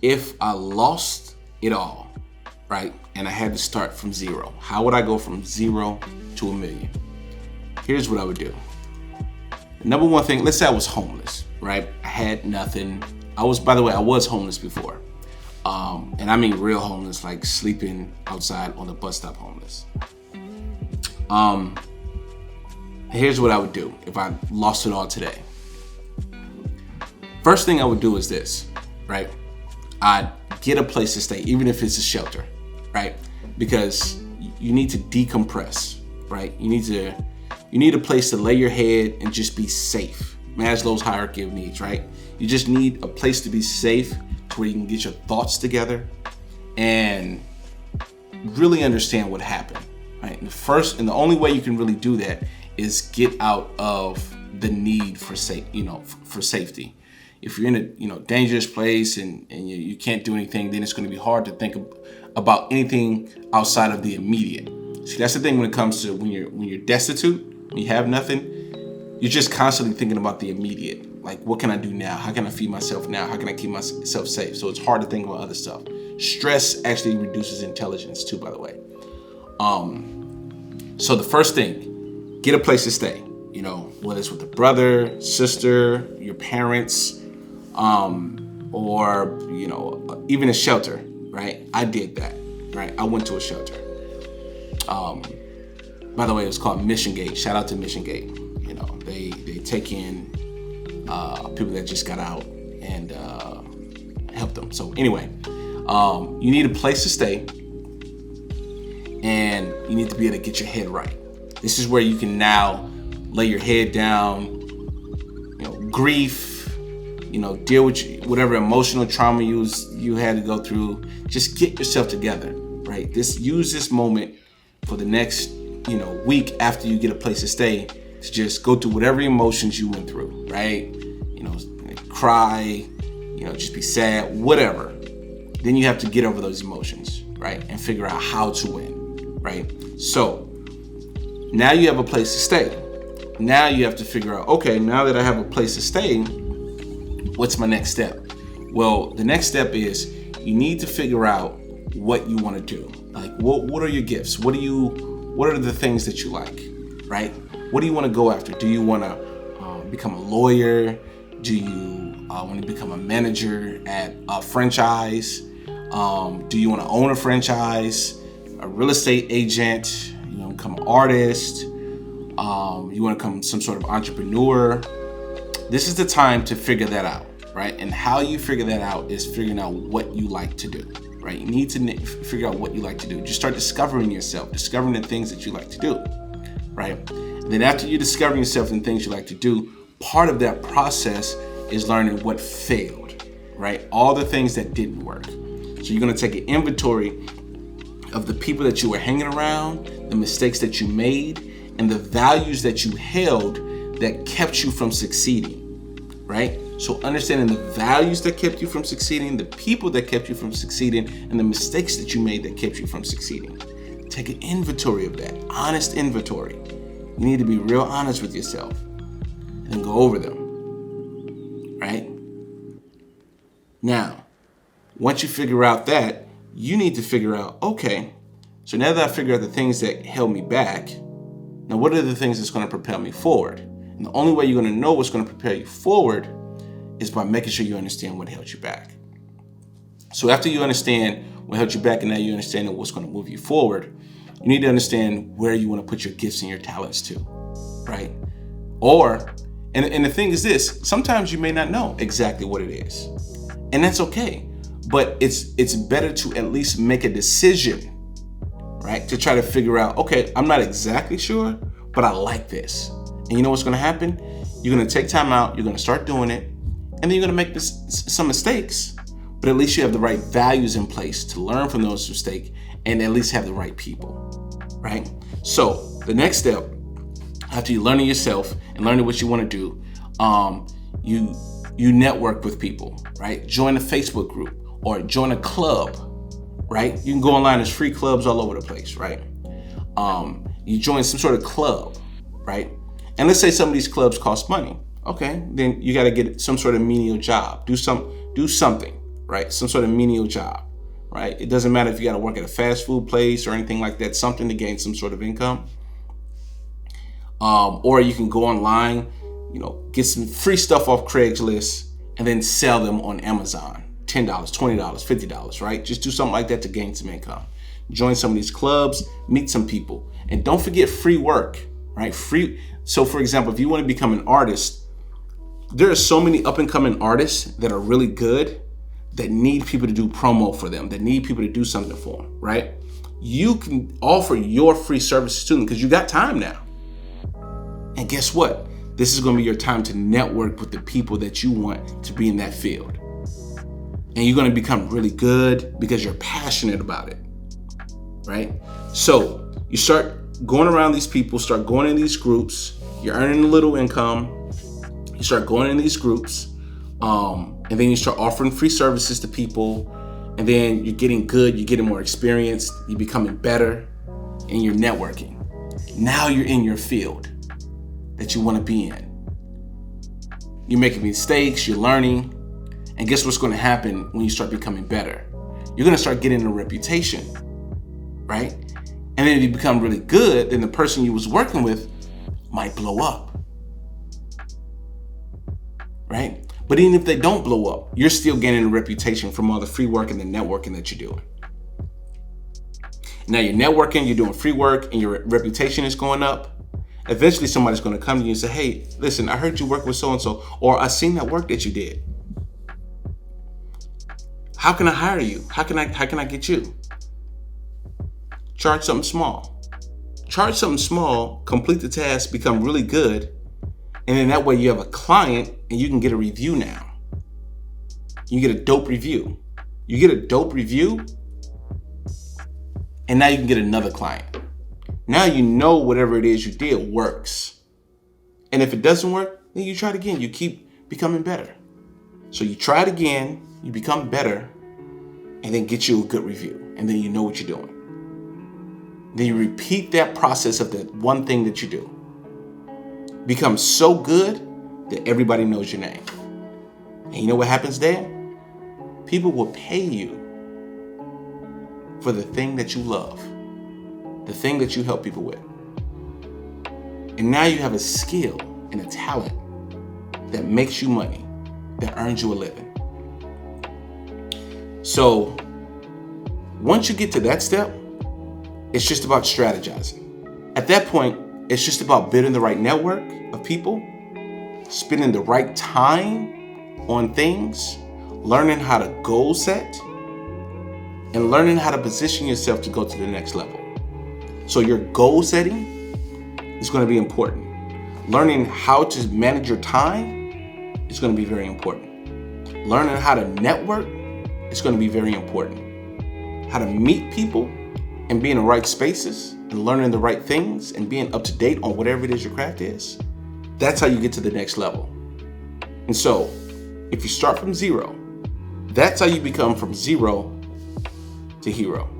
if I lost it all, right, and I had to start from zero, how would I go from 0 to $1 million? Here's what I would do. Number one thing, let's say I was homeless, right? I had nothing. By the way, I was homeless before. And I mean real homeless, like sleeping outside on the bus stop homeless. Here's what I would do if I lost it all today. First thing I would do is this, right? I'd get a place to stay, even if it's a shelter, right? Because you need to decompress, right? You need a place to lay your head and just be safe. Maslow's hierarchy of needs, right? You just need a place to be safe to where you can get your thoughts together and really understand what happened, right? And the only way you can really do that is get out of the need for safety. If you're in a dangerous place and you can't do anything, then it's going to be hard to think about anything outside of the immediate. See, that's the thing when it comes to when you're destitute, when you have nothing, you're just constantly thinking about the immediate. Like, what can I do now? How can I feed myself now? How can I keep myself safe? So it's hard to think about other stuff. Stress actually reduces intelligence too, by the way. So the first thing, get a place to stay. Whether it's with a brother, sister, your parents, or even a shelter, right? I did that, right? I went to a shelter. By the way, it was called Mission Gate. Shout out to Mission Gate. They take in people that just got out and help them. So anyway, you need a place to stay, and you need to be able to get your head right. This is where you can now lay your head down, grief, deal with whatever emotional trauma you had to go through. Just get yourself together, right? Use this moment for the next, week after you get a place to stay to just go through whatever emotions you went through, right? Cry, just be sad, whatever. Then you have to get over those emotions, right? And figure out how to win, right? So now you have a place to stay. Now you have to figure out, okay, now that I have a place to stay, what's my next step? Well, the next step is you need to figure out what you want to do. Like, what are your gifts? What are the things that you like, right? What do you want to go after? Do you want to become a lawyer? Do you want to become a manager at a franchise? Do you want to own a franchise? A real estate agent? You want to become an artist? You want to become some sort of entrepreneur? This is the time to figure that out, right? And how you figure that out is figuring out what you like to do, right? You need to figure out what you like to do. Just start discovering yourself, discovering the things that you like to do, right? And then after you discover yourself and things you like to do, part of that process is learning what failed, right? All the things that didn't work. So you're going to take an inventory of the people that you were hanging around, the mistakes that you made, and the values that you held that kept you from succeeding, right? So understanding the values that kept you from succeeding, the people that kept you from succeeding, and the mistakes that you made that kept you from succeeding. Take an inventory of that, honest inventory. You need to be real honest with yourself and go over them, right? Now, once you figure out that, you need to figure out, okay, so now that I figured out the things that held me back, now what are the things that's going to propel me forward? And the only way you're going to know what's going to propel you forward is by making sure you understand what held you back. So after you understand what held you back and now you understand what's going to move you forward, you need to understand where you want to put your gifts and your talents to, right? And the thing is this, sometimes you may not know exactly what it is. And that's okay. But it's better to at least make a decision, right? To try to figure out, okay, I'm not exactly sure, but I like this. And you know what's going to happen? You're going to take time out, you're going to start doing it, and then you're going to make some mistakes, but at least you have the right values in place to learn from those mistakes and at least have the right people, right? So the next step, after you learning yourself and learning what you want to do, you network with people, right? Join a Facebook group or join a club, right? You can go online, there's free clubs all over the place, right? You join some sort of club, right? And let's say some of these clubs cost money. Okay, then you got to get some sort of menial job. Do something, right? Some sort of menial job, right? It doesn't matter if you got to work at a fast food place or anything like that, something to gain some sort of income. Or you can go online, get some free stuff off Craigslist and then sell them on Amazon. $10, $20, $50, right? Just do something like that to gain some income. Join some of these clubs, meet some people. And don't forget free work, right? So for example, if you want to become an artist, there are so many up and coming artists that are really good that need people to do promo for them, that need people to do something for them, right? You can offer your free services to them because you got time now. And guess what? This is going to be your time to network with the people that you want to be in that field. And you're going to become really good because you're passionate about it, right? So you start going around these people, start going in these groups, you're earning a little income, you start going in these groups, and then you start offering free services to people, and then you're getting good, you're getting more experienced, you're becoming better, and you're networking. Now you're in your field that you want to be in. You're making mistakes, you're learning, and guess what's going to happen when you start becoming better? You're going to start getting a reputation, right? And then if you become really good, then the person you was working with might blow up, right? But even if they don't blow up, you're still gaining a reputation from all the free work and the networking that you're doing. Now you're networking, you're doing free work, and your reputation is going up. Eventually somebody's going to come to you and say, hey, listen, I heard you work with so-and-so, or I seen that work that you did. How can I hire you? How can I get you? Charge something small. Charge something small, complete the task, become really good, and then that way you have a client and you can get a review now. You get a dope review. You get a dope review, and now you can get another client. Now you know whatever it is you did works. And if it doesn't work, then you try it again. You keep becoming better. So you try it again, you become better, and then get you a good review. And then you know what you're doing. Then you repeat that process of that one thing that you do. Become so good that everybody knows your name. And you know what happens then? People will pay you for the thing that you love. The thing that you help people with. And now you have a skill and a talent that makes you money, that earns you a living. So once you get to that step, it's just about strategizing. At that point, it's just about building the right network of people, spending the right time on things, learning how to goal set, and learning how to position yourself to go to the next level. So your goal setting is going to be important. Learning how to manage your time is going to be very important. Learning how to network is going to be very important. How to meet people and be in the right spaces and learning the right things and being up to date on whatever it is your craft is. That's how you get to the next level. And so if you start from zero, that's how you become from zero to hero.